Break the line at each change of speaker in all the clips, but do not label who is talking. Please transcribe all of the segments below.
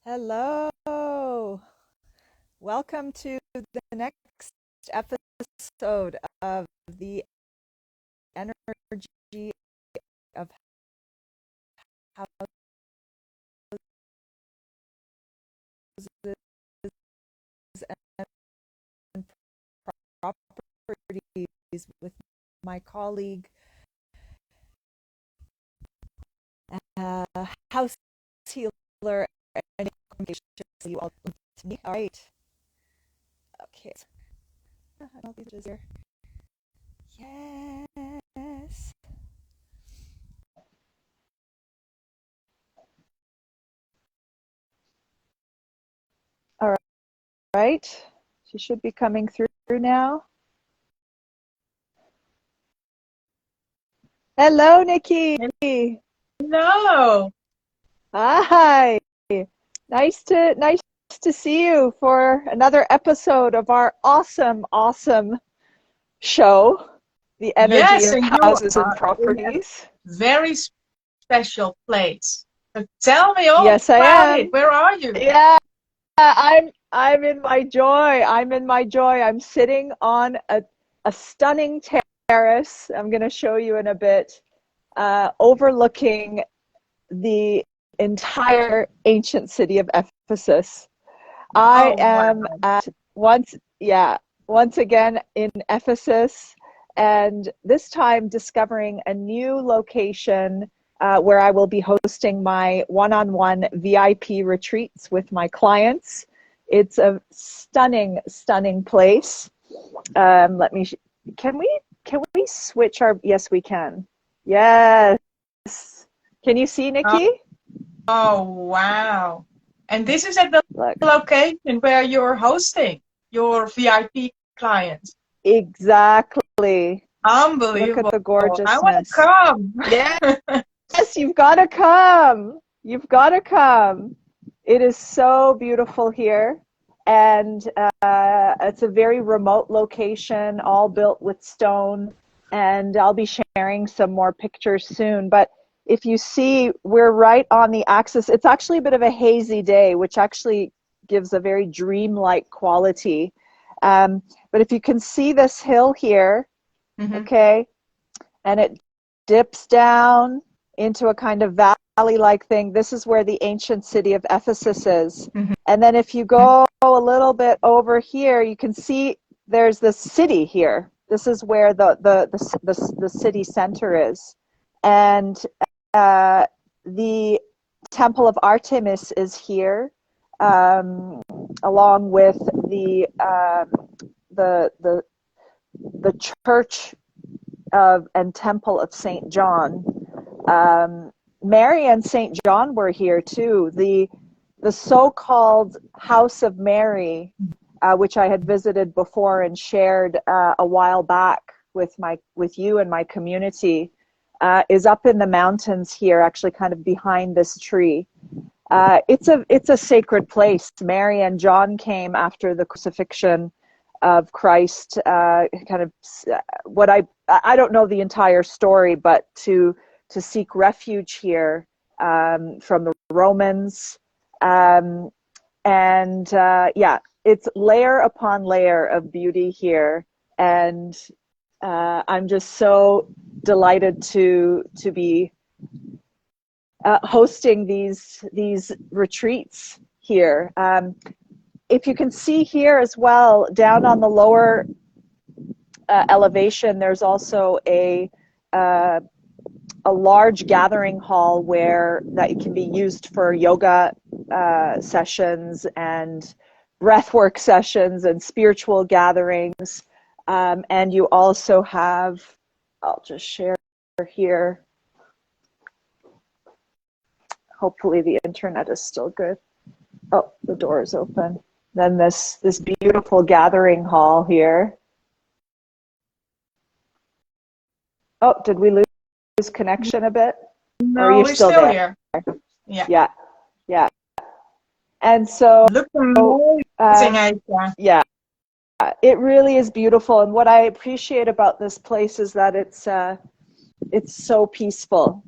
Hello. Welcome to the next episode of the energy of houses and properties with my colleague, house healer, and communication. You all to me. All right. Okay. All these is here. Yes. All right. She should be coming through now. Hello, Nicky.
No.
Hi. Nice to see you for another episode of our awesome show, The Energy
Yes,
of
and you
Houses and
are in a
Properties.
very special place. So tell me all
Yes, I
about it.
am.
Where are you?
Yeah, I'm in my joy. I'm in my joy. I'm sitting on a stunning terrace. I'm going to show you in a bit, overlooking the entire ancient city of Ephesus. I
Oh,
am
wow.
at once again in Ephesus, and this time discovering a new location where I will be hosting my one-on-one VIP retreats with my clients. It's a stunning place. Let me. Can we switch our? Yes, we can. Yes. Can you see,
Oh,
Nikki?
oh, wow. And this is at the
Look.
location where you're hosting your VIP clients.
Exactly. Look at
Unbelievable.
the
I want to
gorgeousness.
come.
Yes, you've got to come. You've got to come. It is so beautiful here. And it's a very remote location, all built with stone. And I'll be sharing some more pictures soon. But if you see, we're right on the axis. It's actually a bit of a hazy day, which actually gives a very dreamlike quality. But if you can see this hill here,
Mhm.
okay, and it dips down into a kind of valley-like thing. This is where the ancient city of Ephesus is.
Mhm.
And then if you go a little bit over here, you can see there's the city here. This is where the city center is. And the Temple of Artemis is here, along with the, the, the church and temple of St. John. Mary and St. John were here too. The so-called House of Mary, which I had visited before and shared a while back with you and my community, is up in the mountains here, actually kind of behind this tree. It's a sacred place. Mary and John came after the crucifixion of Christ, kind of what I don't know the entire story, but to seek refuge here from the Romans, and yeah, it's layer upon layer of beauty here, and I'm just so delighted to be hosting these retreats here. If you can see here as well, down on the lower elevation, there's also a large gathering hall where that can be used for yoga sessions and breathwork sessions and spiritual gatherings. And you also have, I'll just share here. Hopefully the internet is still good. Oh, the door is open. Then this beautiful gathering hall here. Oh, did we lose connection a bit? Or are
No,
you
we're
still
still
there?
here. Yeah.
Yeah, yeah. And so,
Look amazing,
um,
Aisha.
yeah, it really is beautiful. And what I appreciate about this place is that it's so peaceful.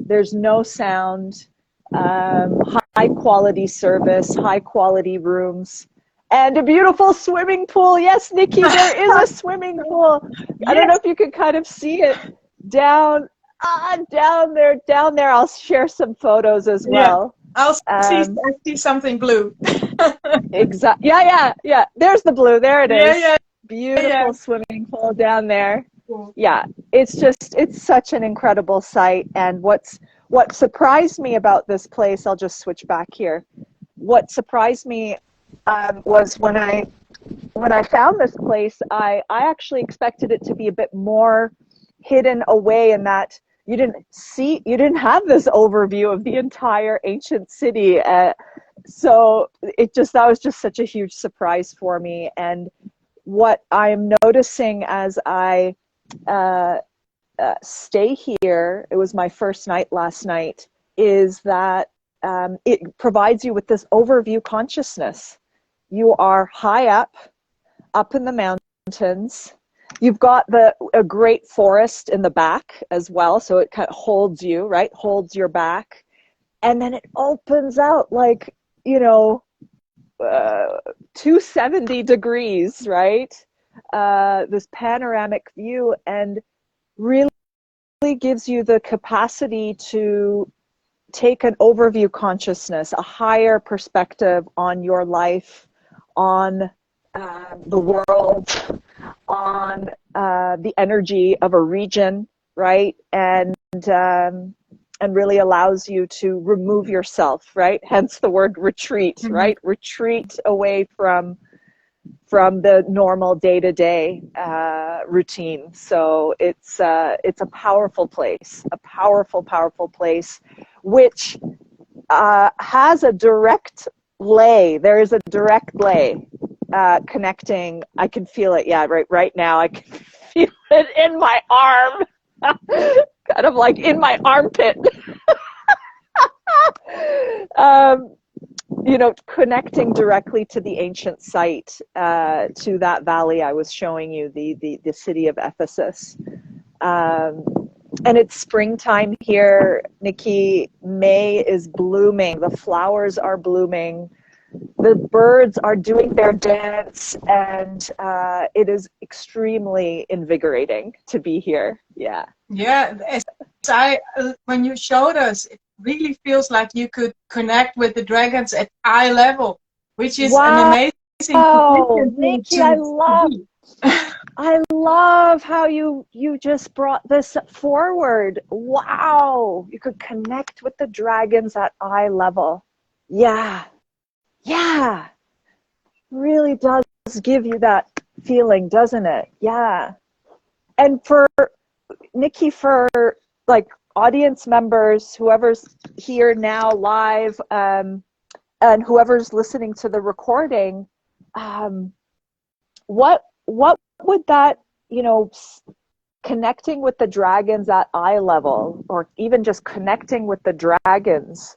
There's no sound. high quality service, high quality rooms, and a beautiful swimming pool. Yes, Nikki, there is a swimming pool. I don't know
Yes.
if you can kind of see it down, down there. I'll share some photos as
Yeah.
well.
I see something blue.
Exactly. Yeah. There's the blue. There it
Yeah,
is.
yeah, yeah.
Beautiful swimming pool down there.
Cool.
Yeah, it's such an incredible site. And what surprised me about this place, I'll just switch back here. What surprised me was when I found this place, I actually expected it to be a bit more hidden away, in that you didn't have this overview of the entire ancient city. So that was just such a huge surprise for me. And what I'm noticing as I stay here, it was my first night last night, is that it provides you with this overview consciousness. You are high up in the mountains. You've got a great forest in the back as well, so it kind of holds you, right? Holds your back. And then it opens out like, 270 degrees, right? This panoramic view, and really gives you the capacity to take an overview consciousness, a higher perspective on your life, on the world, on the energy of a region, right? And really allows you to remove yourself, right? Hence the word retreat,
Mm-hmm.
right? Retreat away from the normal day-to-day routine. So it's a powerful place, a powerful place, which has a direct lay. There is a direct lay connecting. I can feel it. Yeah, right now I can feel it in my arm, kind of like in my armpit. Connecting directly to the ancient site, to that valley I was showing you, the city of Ephesus. And it's springtime here, Nikki. May is blooming. The flowers are blooming. The birds are doing their dance, and it is extremely invigorating to be here. Yeah.
Yeah, when you showed us, it really feels like you could connect with the dragons at eye level, which is an amazing position
Nikki,
to be.
I love how you just brought this forward. Wow, you could connect with the dragons at eye level. Yeah, really does give you that feeling, doesn't it? Yeah. And for Nikki, for like audience members, whoever's here now live, and whoever's listening to the recording, what would that, connecting with the dragons at eye level, or even just connecting with the dragons,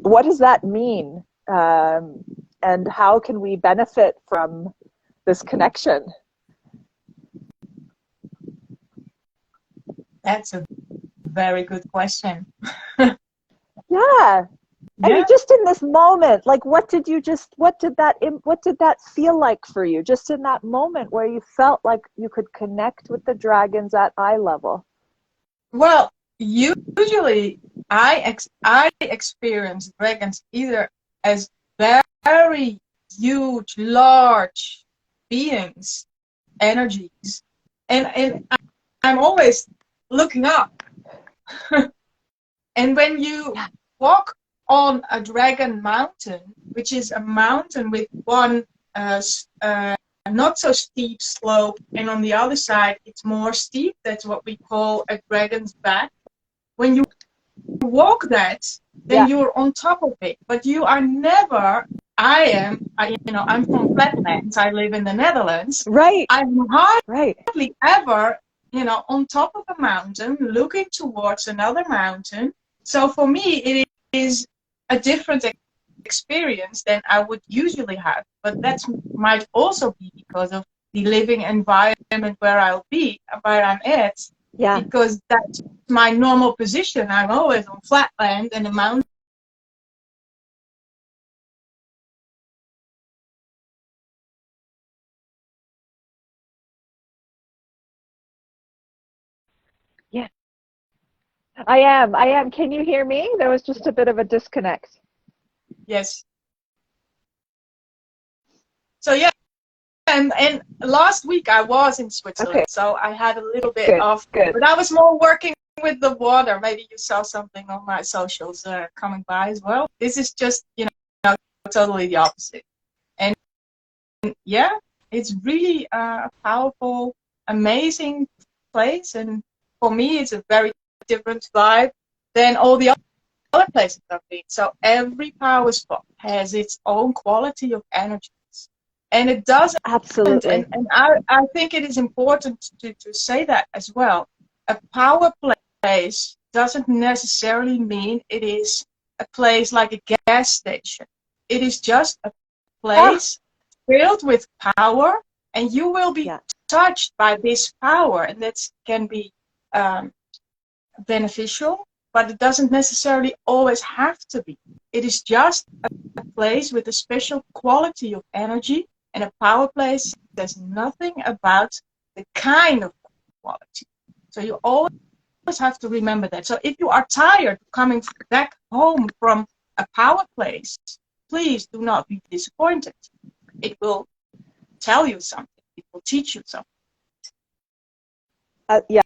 what does that mean? And how can we benefit from this connection?
That's a very good question.
Yeah. I mean, just in this moment, like, what did that feel like for you, just in that moment where you felt like you could connect with the dragons at eye level?
Well, usually I experience dragons either as very huge, large beings, energies, and I'm always looking up. And when you walk on a dragon mountain, which is a mountain with one not so steep slope, and on the other side it's more steep, that's what we call a dragon's back. When you walk that, then you're on top of it, but you are never. I'm from flatlands. I live in the Netherlands.
Right.
I'm hardly ever, on top of a mountain, looking towards another mountain. So for me, it is a different experience than I would usually have. But that might also be because of the living environment where I'm at. Yeah. Because that's my normal position. I'm always on flat land, and the mountains
I am. I am. Can you hear me? There was just a bit of a disconnect.
Yes. So yeah, and last week I was in
Okay,
Switzerland, so I had a little bit
good,
of,
good.
but I was more working with the water. Maybe you saw something on my socials coming by as well. This is just, totally the opposite. And yeah, it's really a powerful, amazing place. And for me, it's a very different vibe than all the other places I've been. So every power spot has its own quality of energies. And it doesn't,
Absolutely.
and I think it is important to say that as well. A power place doesn't necessarily mean it is a place like a gas station. It is just a
Ah,
place filled with power, and you will be
yeah,
touched by this power, and that can be um, beneficial, but it doesn't necessarily always have to be. It is just a place with a special quality of energy, and a power place says nothing about the kind of quality. So you always have to remember that. So if you are tired coming back home from a power place, please do not be disappointed. It will tell you something. It will teach you something.
yeah.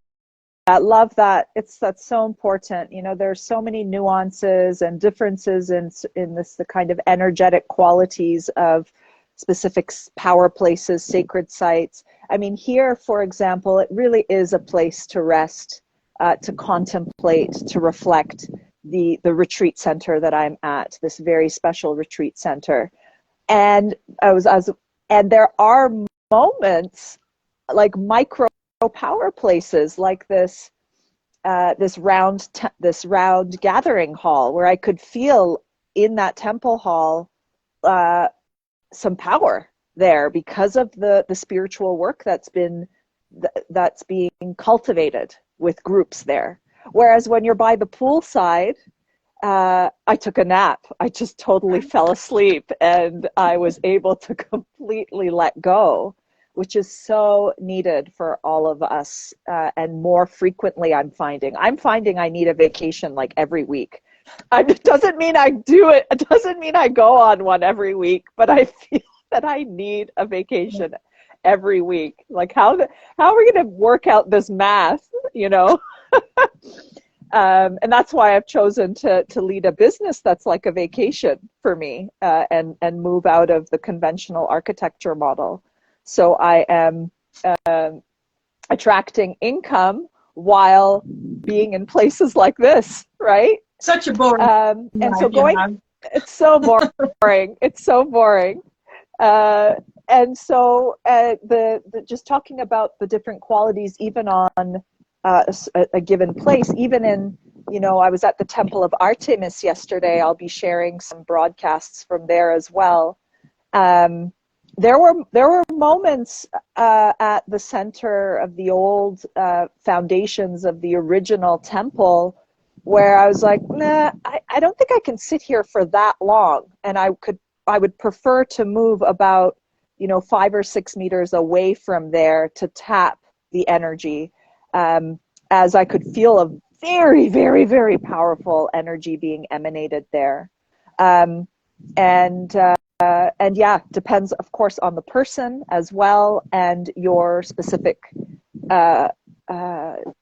I love that. That's so important. You know, there's so many nuances and differences in this the kind of energetic qualities of specific power places, sacred sites. I mean, here, for example, it really is a place to rest, to contemplate, to reflect. The retreat center that I'm at, this very special retreat center, and and there are moments like micro power places like this round gathering hall where I could feel in that temple hall uh, some power there because of the spiritual work that's being cultivated with groups there. Whereas when you're by the poolside, I took a nap. I just totally fell asleep and I was able to completely let go, which is so needed for all of us. And more frequently, I'm finding I need a vacation like every week. It doesn't mean I do it. It doesn't mean I go on one every week, but I feel that I need a vacation every week. Like how are we going to work out this math, you know? And that's why I've chosen to lead a business that's like a vacation for me, and move out of the conventional architecture model. So I am attracting income while being in places like this, right?
Such a boring
And so
life you
going,
have.
it's so boring. It's so boring. And so the just talking about the different qualities, even on a given place, even in, I was at the Temple of Artemis yesterday. I'll be sharing some broadcasts from there as well. There were moments at the center of the old foundations of the original temple where I was like, nah, I don't think I can sit here for that long, and I would prefer to move about 5 or 6 meters away from there to tap the energy, as I could feel a very, very, very powerful energy being emanated there. Um, and yeah, depends, of course, on the person as well and your specific uh,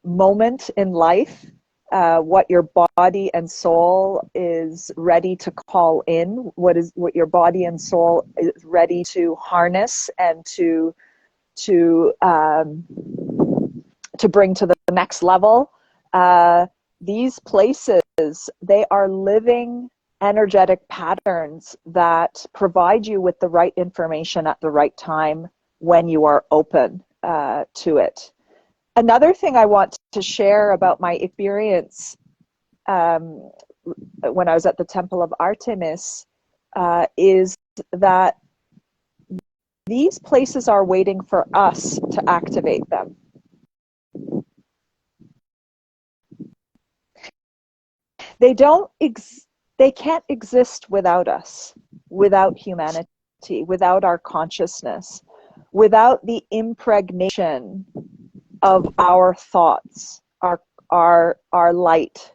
moment in life, what your body and soul is ready to call in, what your body and soul is ready to harness and to bring to the next level. These places, they are living energetic patterns that provide you with the right information at the right time when you are open to it. Another thing I want to share about my experience when I was at the Temple of Artemis is that these places are waiting for us to activate them. They don't they can't exist without us, without humanity, without our consciousness, without the impregnation of our thoughts, our light.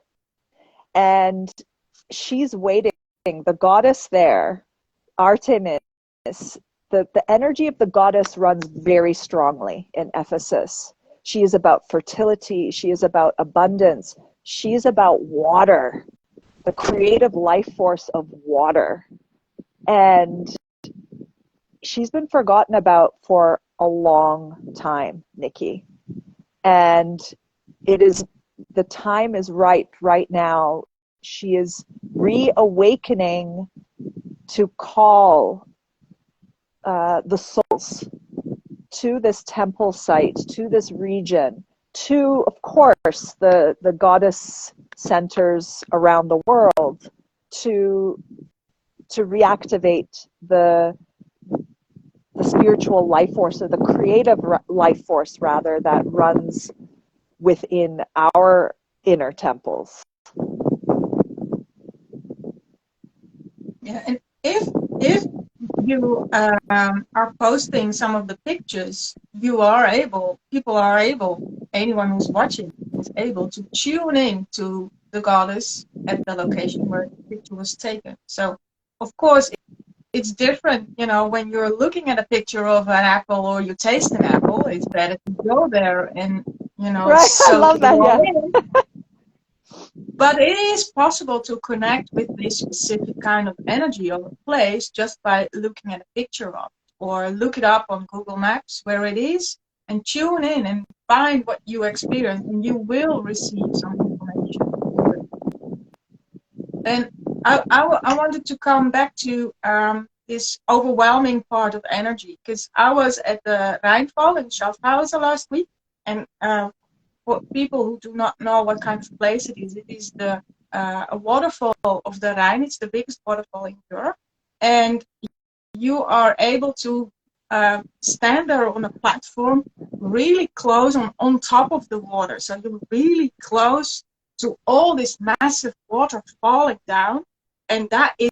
And she's waiting. The goddess there, Artemis, the energy of the goddess runs very strongly in Ephesus. She is about fertility. She is about abundance. She is about water, the creative life force of water. And she's been forgotten about for a long time, Nicky. And the time is right now. She is reawakening to call the souls to this temple site, to this region, to, of course, the goddess centers around the world, to reactivate the spiritual life force, or the creative life force, rather, that runs within our inner temples.
Yeah, and if you are posting some of the pictures, people are able, anyone who's watching is able to tune in to the goddess at the location where the picture was taken. So, of course, it's different, when you're looking at a picture of an apple or you taste an apple, it's better to go there and,
right. I
soak
love
it
that,
all
yeah.
in. But it is possible to connect with this specific kind of energy of a place just by looking at a picture of it, or look it up on Google Maps where it is and tune in and find what you experience, and you will receive some information. And I wanted to come back to this overwhelming part of energy, because I was at the Rijnval in Schaffhausen last week, and for people who do not know what kind of place it is a waterfall of the Rhine. It's the biggest waterfall in Europe, and you are able to stand there on a platform really close on top of the water. So you're really close to all this massive water falling down, and that is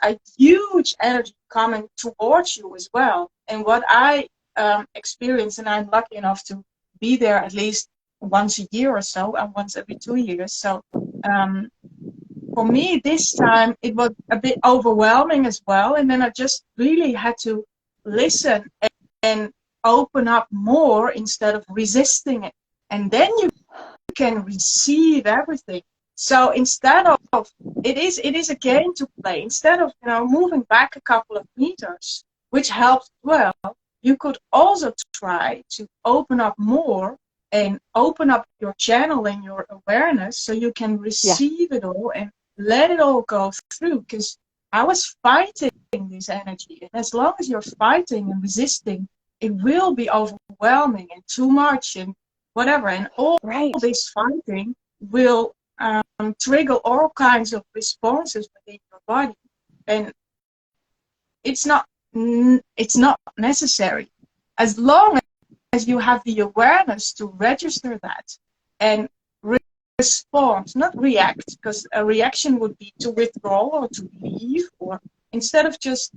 a huge energy coming towards you as well. And what I experience, and I'm lucky enough to be there at least once a year or so, and once every 2 years. So for me this time it was a bit overwhelming as well, and then I just really had to listen and open up more instead of resisting it, and then you can receive everything. So instead of it is a game to play. Instead of moving back a couple of meters, which helps well, you could also try to open up more and open up your channel and your awareness so you can receive it all and let it all go through. Because I was fighting this energy, and as long as you're fighting and resisting, it will be overwhelming and too much and whatever, and all this fighting will trigger all kinds of responses within your body, and it's not necessary. As long as you have the awareness to register that and respond, not react, because a reaction would be to withdraw or to leave, or instead of just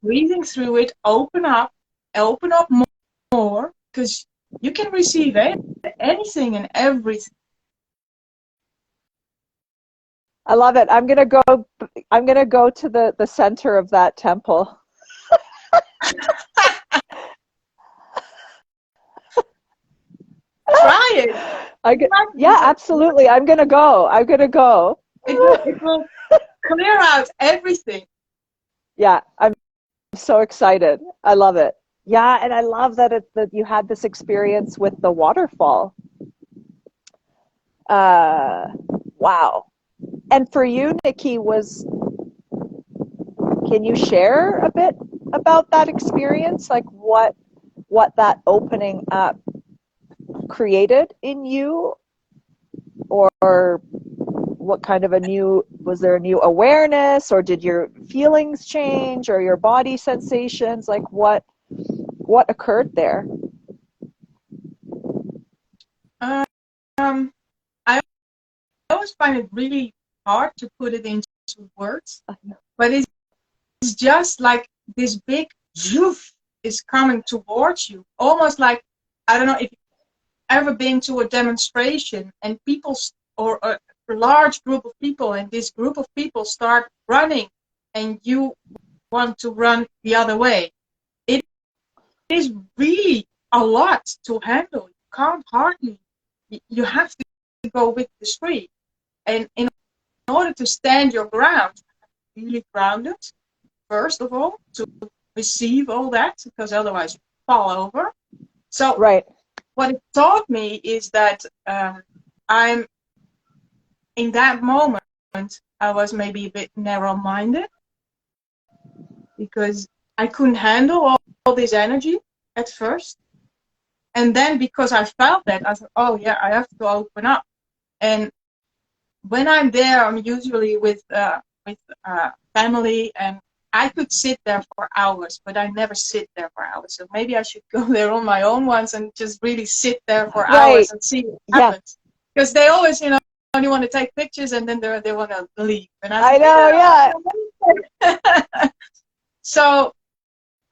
breathing through it, open up more, because you can receive anything and everything.
I love it. I'm gonna go to the center of that temple.
Try it.
Yeah, absolutely. I'm gonna go.
It will clear out everything.
Yeah, I'm so excited. I love it. Yeah, and I love that you had this experience with the waterfall. Wow. And for you, Nicky, can you share a bit about that experience? Like what that opening up created in you, or what kind of was there a new awareness, or did your feelings change, or your body sensations? Like what occurred there?
I always find it really hard to put it into words, but it's just like this big zoof is coming towards you, almost like, I don't know if ever been to a demonstration and people, or a large group of people, and this group of people start running and you want to run the other way? It is really a lot to handle. You can't hardly, you have to go with the stream. And in order to stand your ground, really grounded, first of all, to receive all that, because otherwise you fall over. So
Right.
what it taught me is that I'm, in that moment, I was maybe a bit narrow-minded because I couldn't handle all this energy at first. And then because I felt that, I thought, oh yeah, I have to open up. And when I'm there, I'm usually with family, and I could sit there for hours, but I never sit there for hours. So maybe I should go there on my own once and just really sit there for
Right.
hours and see what
Yeah.
happens. Because they always, only want to take pictures and then they want to leave. And
I know. Yeah.
So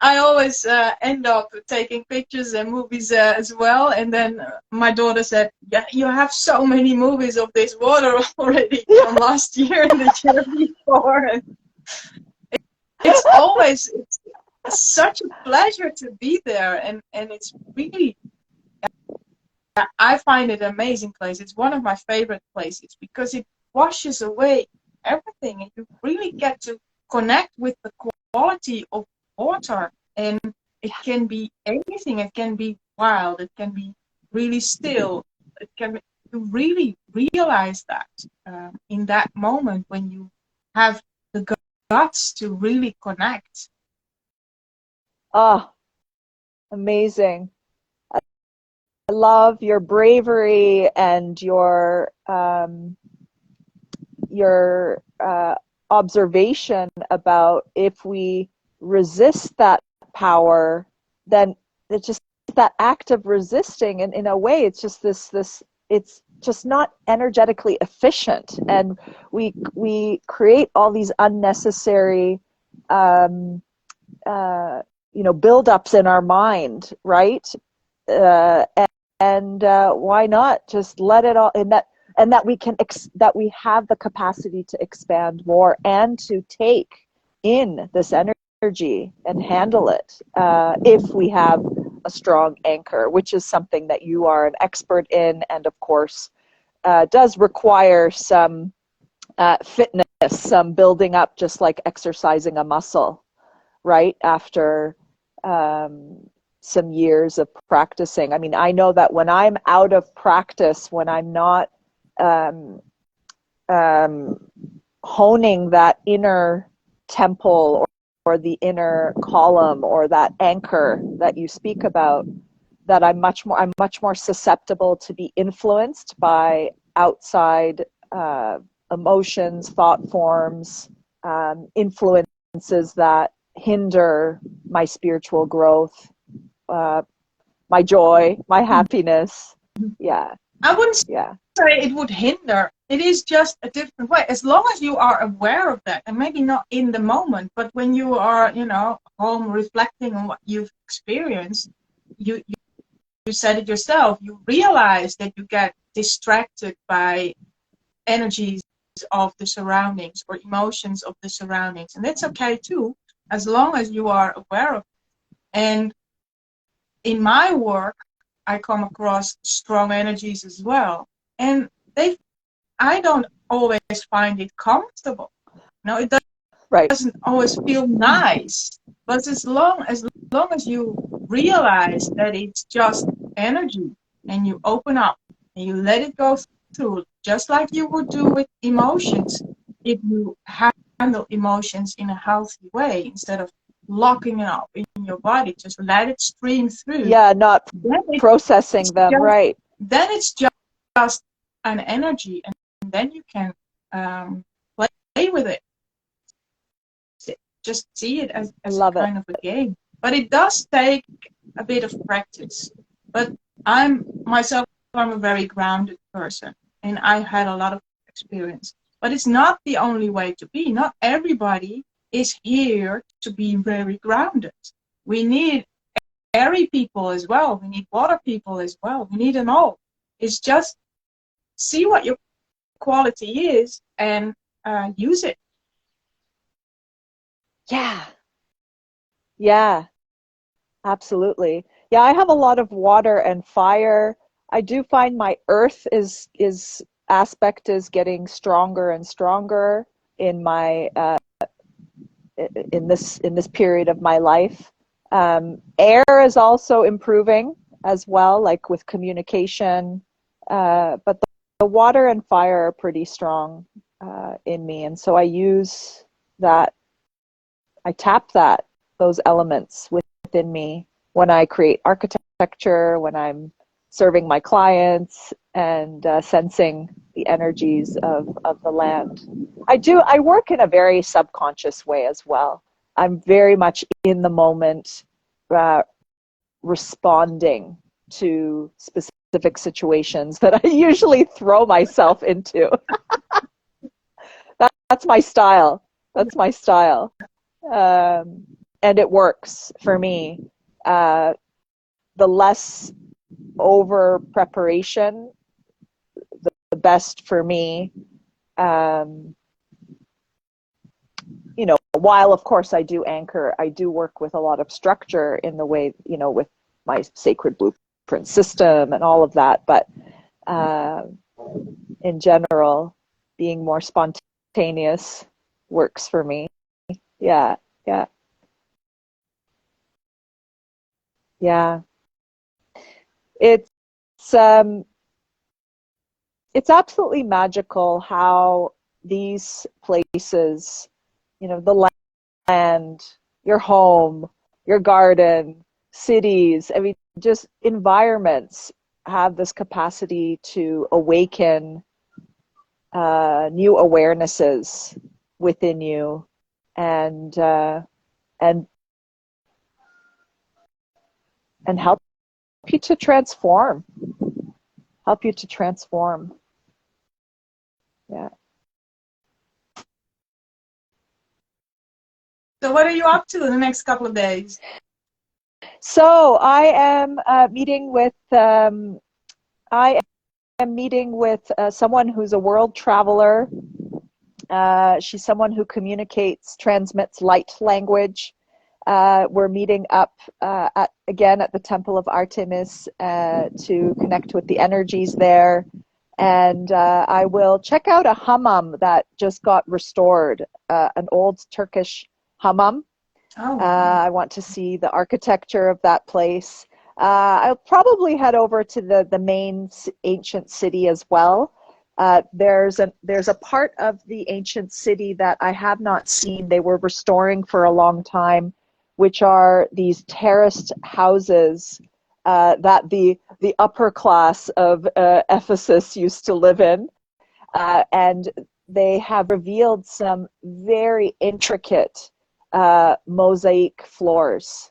I always end up taking pictures and movies as well. And then my daughter said, yeah, you have so many movies of this water already from last year and the year before. And it's always, it's such a pleasure to be there. And it's really, I find it an amazing place. It's one of my favorite places because it washes away everything. And you really get to connect with the quality of water. And it can be anything. It can be wild. It can be really still. It can be, you really realize that in that moment when you have the guts to really connect.
Oh, amazing. I love your bravery and your observation about if we resist that power, then it's just that act of resisting, and in a way it's just this it's just not energetically efficient, and we create all these unnecessary buildups in our mind, right? And why not just let it all, and that we can that we have the capacity to expand more and to take in this energy and handle it if we have a strong anchor, which is something that you are an expert in, and of course does require some fitness, some building up, just like exercising a muscle, right? After some years of practicing. I mean, I know that when I'm out of practice, when I'm not honing that inner temple or the inner column or that anchor that you speak about, that I'm much more susceptible to be influenced by outside emotions, thought forms, influences that hinder my spiritual growth, my joy, my happiness. Yeah.
I wouldn't
Yeah.
say it would hinder. It is just a different way. As long as you are aware of that, and maybe not in the moment, but when you are, home reflecting on what you've experienced, you said it yourself, you realize that you get distracted by energies of the surroundings or emotions of the surroundings. And that's okay too, as long as you are aware of it. And in my work, I come across strong energies as well. And I don't always find it comfortable. It doesn't always feel nice. But as long as you realize that it's just energy, and you open up and you let it go through, just like you would do with emotions, if you handle emotions in a healthy way instead of locking it up in your body, just let it stream through.
Yeah, not processing them, right.
Then it's just an energy, and then you can play with it. Just see it as kind of a game. But it does take a bit of practice. But I'm a very grounded person, and I had a lot of experience. But it's not the only way to be. Not everybody is here to be very grounded. We need airy people as well. We need water people as well. We need them all. It's just see what your quality is and use it.
Yeah. Yeah, absolutely. Yeah, I have a lot of water and fire. I do find my earth is aspect is getting stronger and stronger in my in this period of my life. Air is also improving as well, like with communication. But the water and fire are pretty strong in me, and so I use that. I tap those elements within me when I create architecture, when I'm serving my clients, and sensing the energies of the land. I work in a very subconscious way as well. I'm very much in the moment, uh, responding to specific situations that I usually throw myself into. That's my style. That's my style. And it works for me. The less over preparation, the best for me. You know, while of course I do anchor, I do work with a lot of structure in the way, you know, with my sacred blueprint system and all of that. But in general, being more spontaneous works for me. Yeah, yeah, yeah. It's um, it's absolutely magical how these places, you know, the land, your home, your garden, cities, I mean, just environments have this capacity to awaken new awarenesses within you, and and and you to transform, help you to transform. Yeah.
So what are you up to in the next couple of days?
So I am I am meeting with someone who's a world traveler. She's someone who communicates, transmits light language. We're meeting up again at the Temple of Artemis to connect with the energies there. And I will check out a hammam that just got restored, an old Turkish hammam.
Oh.
I want to see the architecture of that place. I'll probably head over to the main ancient city as well. There's a part of the ancient city that I have not seen. They were restoring for a long time, which are these terraced houses that the upper class of Ephesus used to live in, and they have revealed some very intricate mosaic floors,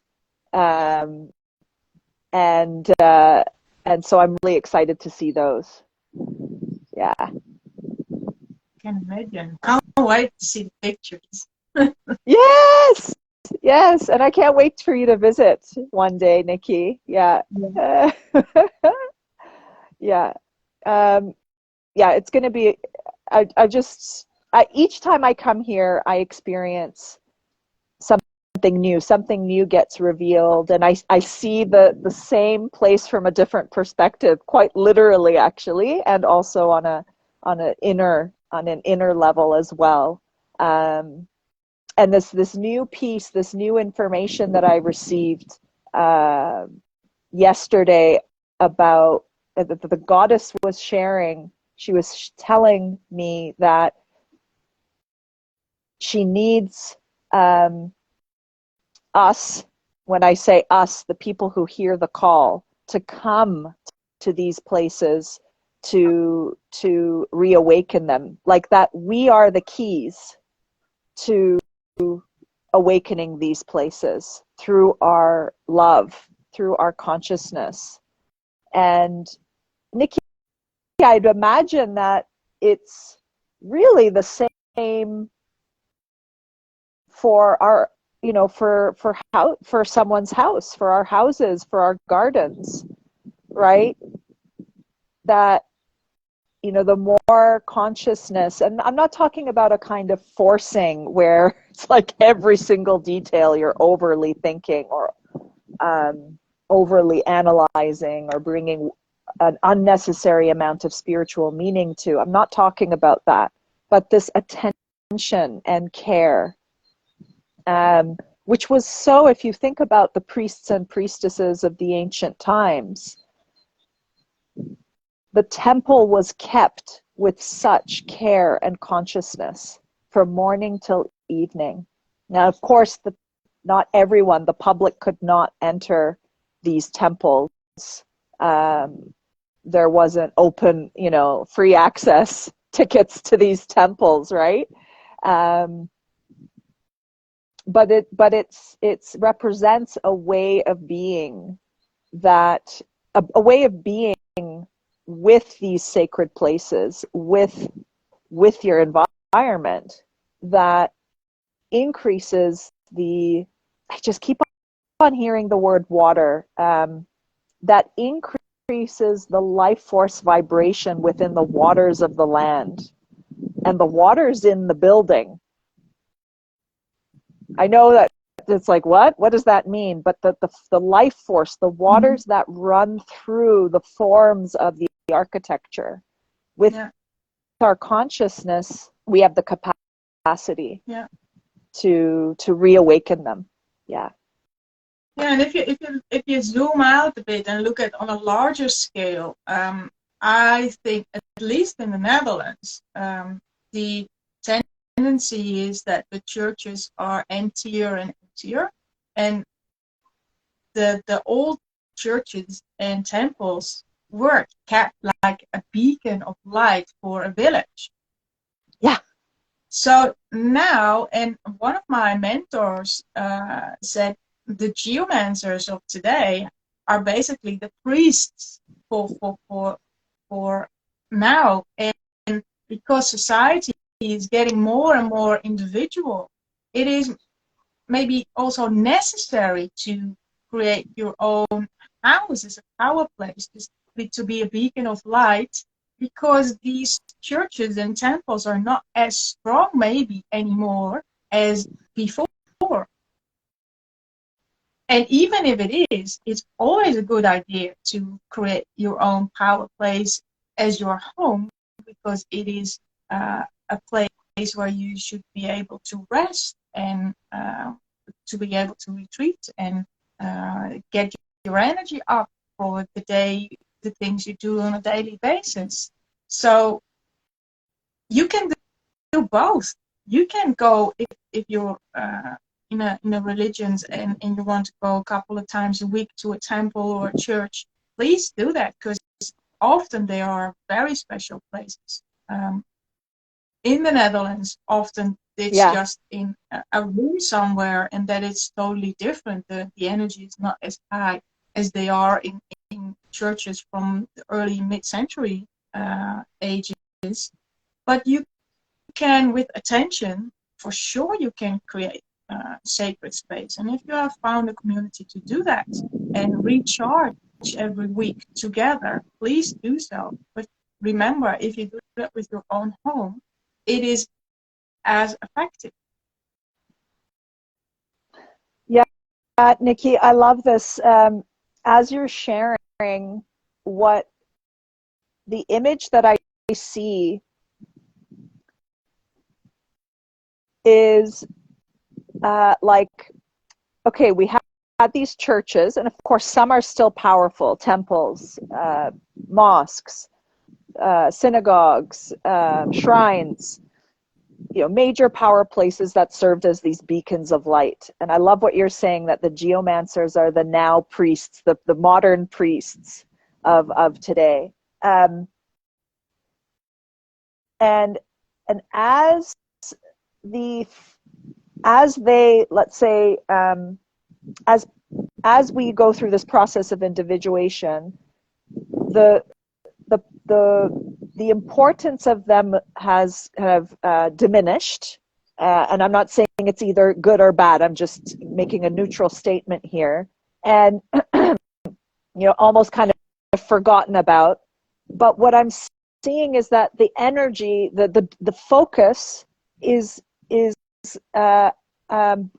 um, and so I'm really excited to see those. Yeah.
Can imagine. Can't wait to see the pictures.
Yes, yes, and I can't wait for you to visit one day, Nicky. Yeah.
Yeah.
Yeah. Yeah, it's going to be, each time I come here, I experience something new gets revealed, and I see the same place from a different perspective, quite literally, actually, and also on an inner level as well. And this new piece, this new information that I received yesterday about the goddess was sharing. She was telling me that she needs us, when I say us, the people who hear the call, to come to these places to reawaken them. Like that we are the keys to awakening these places through our love, through our consciousness. And Nicky, I'd imagine that it's really the same for for someone's house, for our houses, for our gardens, right? That, the more consciousness, and I'm not talking about a kind of forcing where it's like every single detail you're overly thinking or overly analyzing or bringing an unnecessary amount of spiritual meaning to. I'm not talking about that, but this attention and care, which was so, if you think about the priests and priestesses of the ancient times, the temple was kept with such care and consciousness from morning till evening. Now, of course, not everyone, the public could not enter these temples. There wasn't open, free access tickets to these temples, right? But it represents a way of being that a way of being with these sacred places, with your environment, that increases I just keep on hearing the word water, that increases the life force vibration within the waters of the land and the waters in the building. I know that it's like, what does that mean? But the life force, the waters that run through the forms of the architecture, with our consciousness, we have the capacity to reawaken them.
And if you zoom out a bit and look at on a larger scale, I think at least in the Netherlands, the tendency is that the churches are emptier and emptier, and the old churches and temples were kept like a beacon of light for a village.
Yeah.
So now, and one of my mentors said, the geomancers of today are basically the priests for now, and because society is getting more and more individual, it is maybe also necessary to create your own house as a power place, to be a beacon of light, because these churches and temples are not as strong maybe anymore as before. And even if it is, it's always a good idea to create your own power place as your home, because it is a place where you should be able to rest and to be able to retreat and get your energy up for the day, the things you do on a daily basis. So you can do both. You can go if you're in a religions and you want to go a couple of times a week to a temple or a church. Please do that, because often they are very special places. In the Netherlands, often it's just in a room somewhere, and that is totally different. The energy is not as high as they are in churches from the early mid-century ages. But you can, with attention, for sure you can create sacred space. And if you have found a community to do that and recharge every week together, please do so. But remember, if you do that with your own home, it is as effective.
Yeah, Nicky, I love this. As you're sharing, what the image that I see is like, okay, we had these churches, and of course some are still powerful, temples, mosques, synagogues, shrines, major power places that served as these beacons of light. And I love what you're saying, that the geomancers are the now priests, the modern priests of today. And as they, let's say, as we go through this process of individuation, the importance of them has kind of diminished, and I'm not saying it's either good or bad. I'm just making a neutral statement here. And, almost kind of forgotten about. But what I'm seeing is that the energy, the focus is uh, um,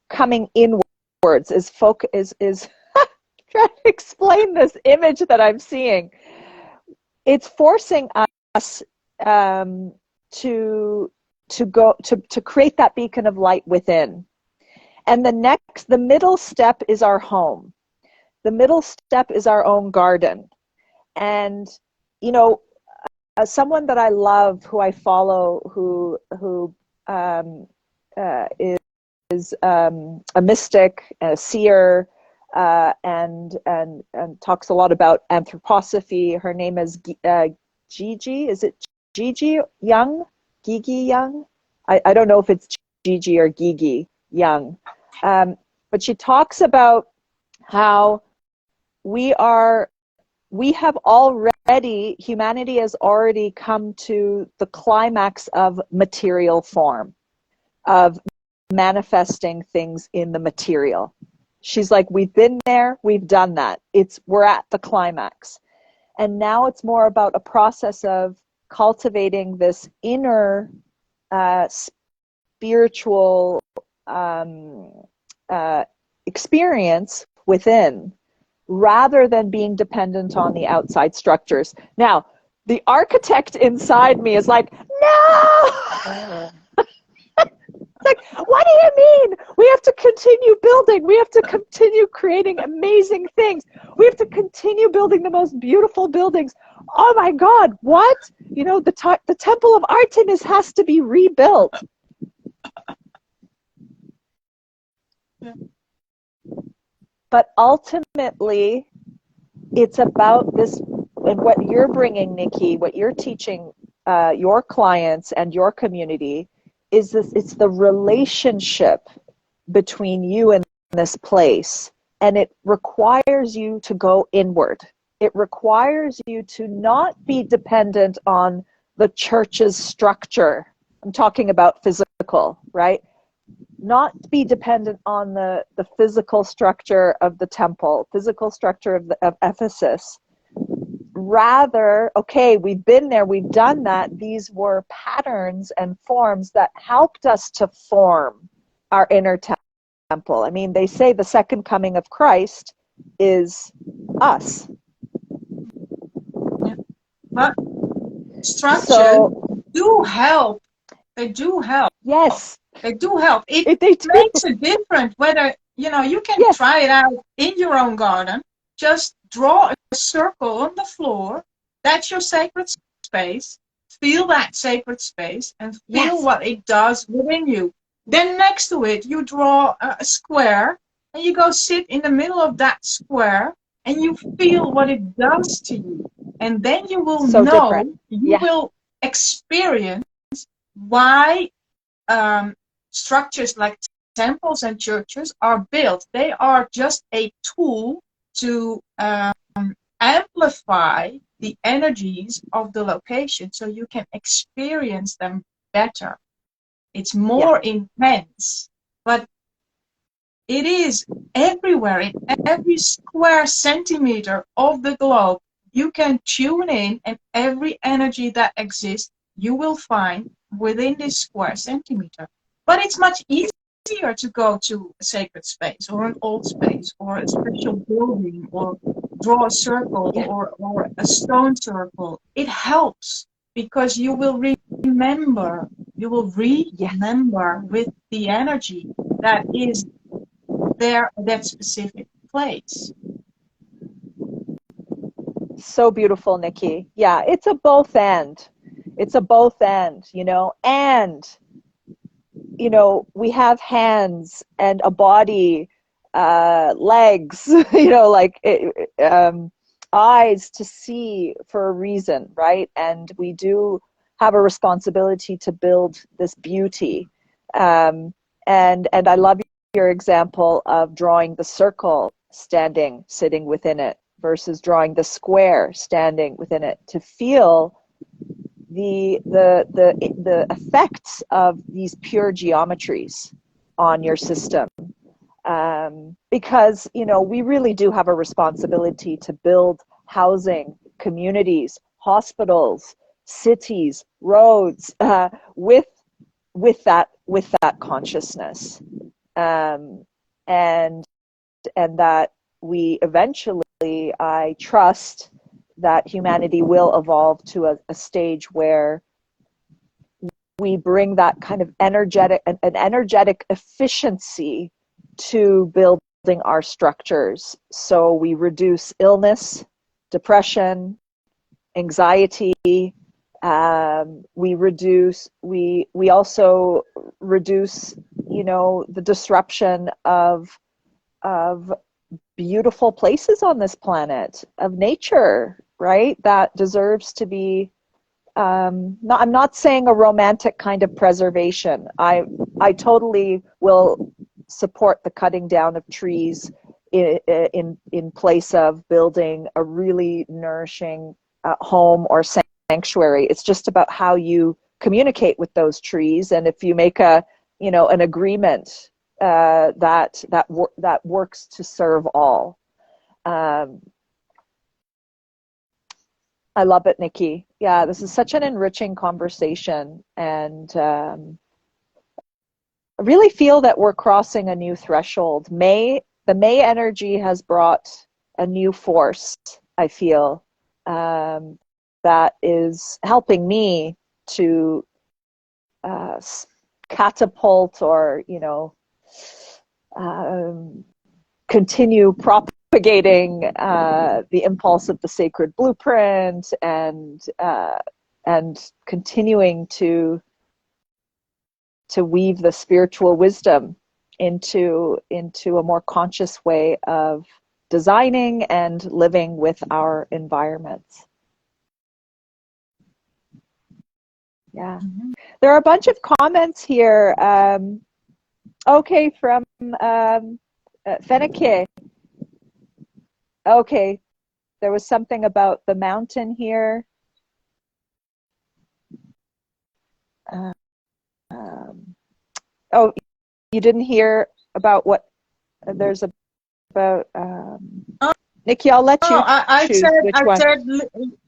coming inwards. Is trying to explain this image that I'm seeing. It's forcing us to create that beacon of light within. And the middle step is our home. The middle step is our own garden. And, someone that I love, who I follow, who is a mystic, a seer, and talks a lot about anthroposophy. Her name is Gigi. Is it Gigi Young? Gigi Young? I don't know if it's Gigi or Gigi Young. But she talks about how humanity has already come to the climax of material form, of manifesting things in the material. She's like, we've been there, we've done that. We're at the climax. And now it's more about a process of cultivating this inner spiritual experience within, rather than being dependent on the outside structures. Now, the architect inside me is like, no! Like, what do you mean? We have to continue building. We have to continue creating amazing things. We have to continue building the most beautiful buildings. Oh my God, what? The Temple of Artemis has to be rebuilt.
Yeah.
But ultimately, it's about this, and what you're bringing, Nicky, what you're teaching your clients and your community is this. It's the relationship between you and this place, and it requires you to go inward. It requires you to not be dependent on the church's structure. I'm talking about physical, right? Not be dependent on the physical structure of the temple, physical structure of Ephesus. Rather, okay, we've been there, we've done that. These were patterns and forms that helped us to form our inner temple. I mean, they say the second coming of Christ is us.
Yeah. But structures do help. They do help.
Yes.
They do help. It
They do.
makes a difference whether, you can try it out in your own garden. Just draw a circle on the floor. That's your sacred space. Feel that sacred space and feel what it does within you. Then next to it, you draw a square and you go sit in the middle of that square and you feel what it does to you. And then you will you will experience why structures like temples and churches are built. They are just a tool to amplify the energies of the location so you can experience them better. It's more intense, but it is everywhere, in every square centimeter of the globe. You can tune in, and every energy that exists you will find within this square centimeter. But it's much easier to go to a sacred space or an old space or a special building or draw a circle or a stone circle. It helps because you will remember with the energy that is there at that specific place.
So beautiful, Nicky. Yeah, it's a both end. It's a both end, and, we have hands and a body, legs, eyes to see for a reason, right? And we do have a responsibility to build this beauty. And I love your example of drawing the circle, sitting within it, versus drawing the square, standing within it, to feel the effects of these pure geometries on your system. Because, you know, we really do have a responsibility to build housing, communities, hospitals, cities, roads, with that consciousness, and that we eventually, I trust that humanity will evolve to a stage where we bring that kind of an energetic efficiency to building our structures. So we reduce illness, depression, anxiety. We also reduce, you know, the disruption of beautiful places on this planet, of nature, right? That deserves to be, I'm not saying a romantic kind of preservation. I totally will support the cutting down of trees in place of building a really nourishing home or sanctuary. It's just about how you communicate with those trees, and if you make an agreement that works to serve all. I love it, Nicky. Yeah, this is such an enriching conversation, and I really feel that we're crossing a new threshold. The May energy has brought a new force, I feel, that is helping me to catapult or, continue propagating the impulse of the sacred blueprint, and continuing to weave the spiritual wisdom into a more conscious way of designing and living with our environments. Yeah. Mm-hmm. There are a bunch of comments here. Okay, from Fenike. Okay, there was something about the mountain here. Oh, you didn't hear about what there's about Nicky, I'll let you choose which one.
I said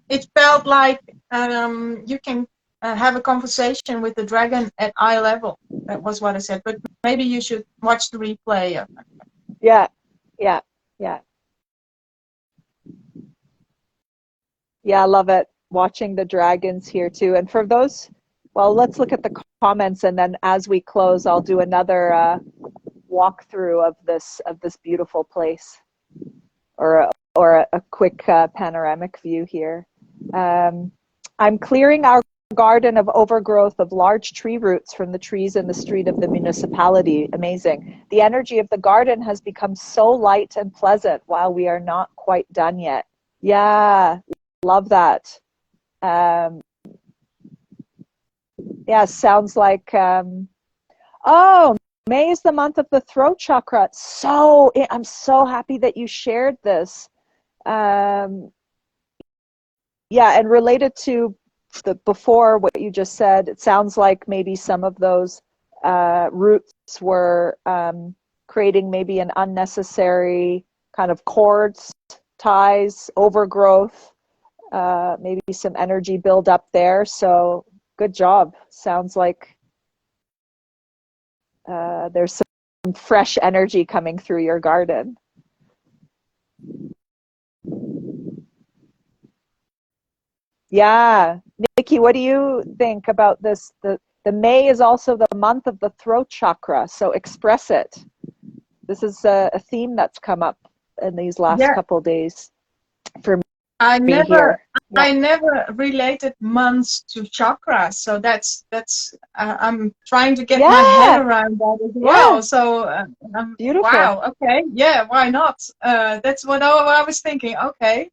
it felt like you can have a conversation with the dragon at eye level. That was what I said, but maybe you should watch the replay.
Yeah. I love it. Watching the dragons here too. And for those, well, let's look at the comments, and then as we close, I'll do another walkthrough of this beautiful place, or a quick panoramic view here. I'm clearing our garden of overgrowth of large tree roots from the trees in the street of the municipality. Amazing. The energy of the garden has become so light and pleasant while we are not quite done yet. Yeah, love that. Yeah, sounds like, oh, May is the month of the throat chakra. So I'm so happy that you shared this. Yeah, and related to before what you just said, it sounds like maybe some of those roots were creating maybe an unnecessary kind of cords, ties, overgrowth, maybe some energy build up there. So good job. Sounds like there's some fresh energy coming through your garden. Yeah. Nicky, what do you think about this? The May is also the month of the throat chakra, so express it. This is a theme that's come up in these last couple days for me.
I never related months to chakras, so that's I'm trying to get my head around that as well. So
beautiful.
Wow, okay, yeah, why not? That's what I was thinking. Okay,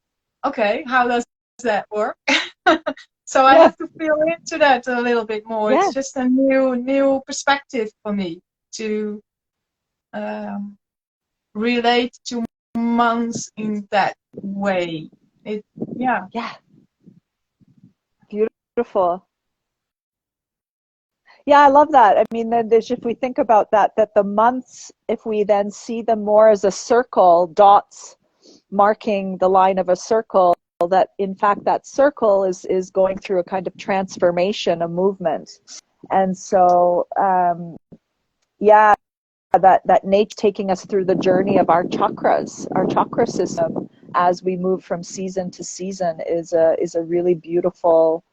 how does that work? So I have to feel into that a little bit more. It's just a new perspective for me to relate to months in that way.
beautiful. Yeah, I love that. I mean, then if we think about that, that the months, if we then see them more as a circle, dots marking the line of a circle, that in fact that circle is going through a kind of transformation, a movement. And so, yeah, that nature taking us through the journey of our chakras, our chakra system, as we move from season to season is a really beautiful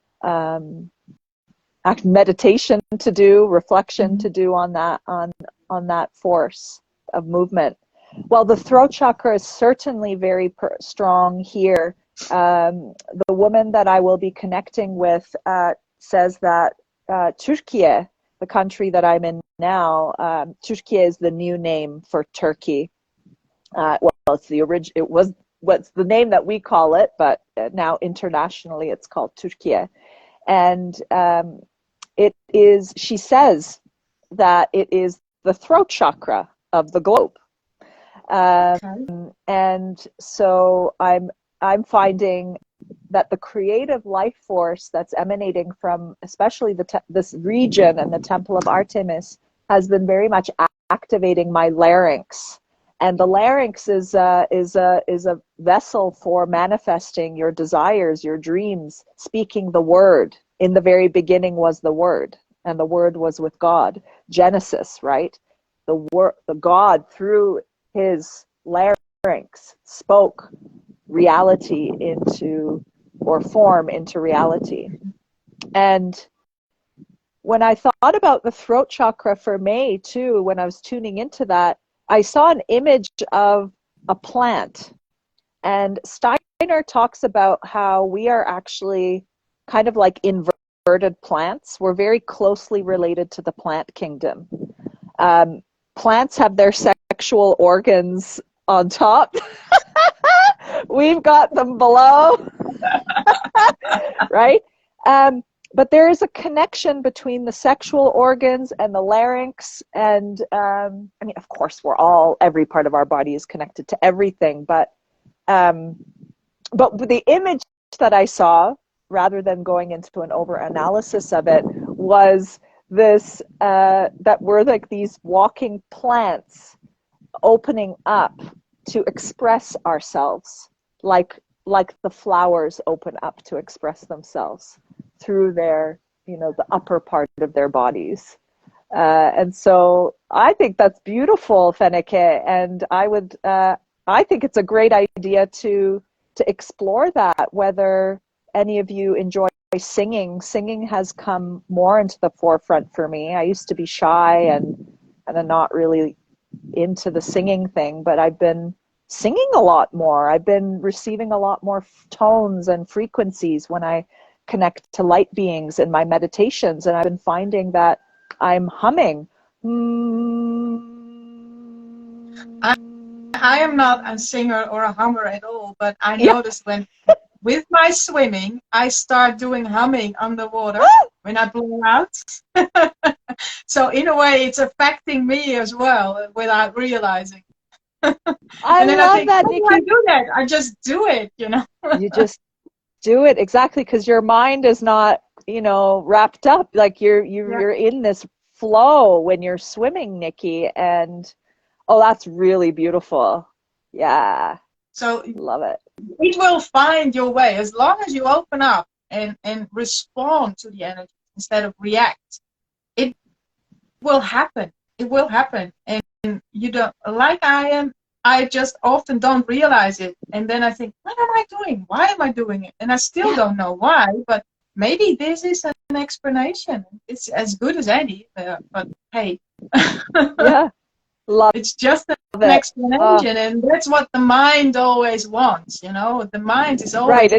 meditation to do, reflection to do on that force of movement. Well, the throat chakra is certainly very strong here. The woman that I will be connecting with says that Turkey, the country that I'm in now, Turkey is the new name for Turkey. Well, it's the it was what's the name that we call it, but now internationally it's called Turkey. And it is, she says that it is the throat chakra of the globe. And so I'm finding that the creative life force that's emanating from especially this region and the Temple of Artemis has been very much activating my larynx. And the larynx is a vessel for manifesting your desires, your dreams, speaking the word. In the very beginning was the word, and the word was with God. Genesis, right? The God through his larynx spoke reality into, or form into reality. And when I thought about the throat chakra for May too, when I was tuning into that, I saw an image of a plant. And Steiner talks about how we are actually kind of like inverted plants. We're very closely related to the plant kingdom. Plants have their sexual organs on top. We've got them below. Right? But there is a connection between the sexual organs and the larynx. And I mean, of course, every part of our body is connected to everything. But the image that I saw, rather than going into an over-analysis of it, was this, that we're like these walking plants opening up to express ourselves, like the flowers open up to express themselves through their, the upper part of their bodies. And so I think that's beautiful, Fenike, and I think it's a great idea to explore that, whether any of you enjoy singing. Singing has come more into the forefront for me. I used to be shy and I'm not really into the singing thing, but I've been singing a lot more. I've been receiving a lot more tones and frequencies when I connect to light beings in my meditations, and I've been finding that I'm humming.
I am not a singer or a hummer at all, but I noticed when with my swimming, I start doing humming underwater when I blow out. So in a way, it's affecting me as well without realizing.
I love that, Nicky.
I do that. I just do it,
You just do it, exactly, because your mind is not, wrapped up. Like you're in this flow when you're swimming, Nicky, and that's really beautiful. Yeah.
So
love it.
It will find your way as long as you open up and respond to the energy instead of react. It will happen. It will happen. And you don't, like I am, I just often don't realize it. And then I think, what am I doing? Why am I doing it? And I still don't know why, but maybe this is an explanation. It's as good as any, but hey.
Yeah.
It's just an explanation, and that's what the mind always wants. The mind is always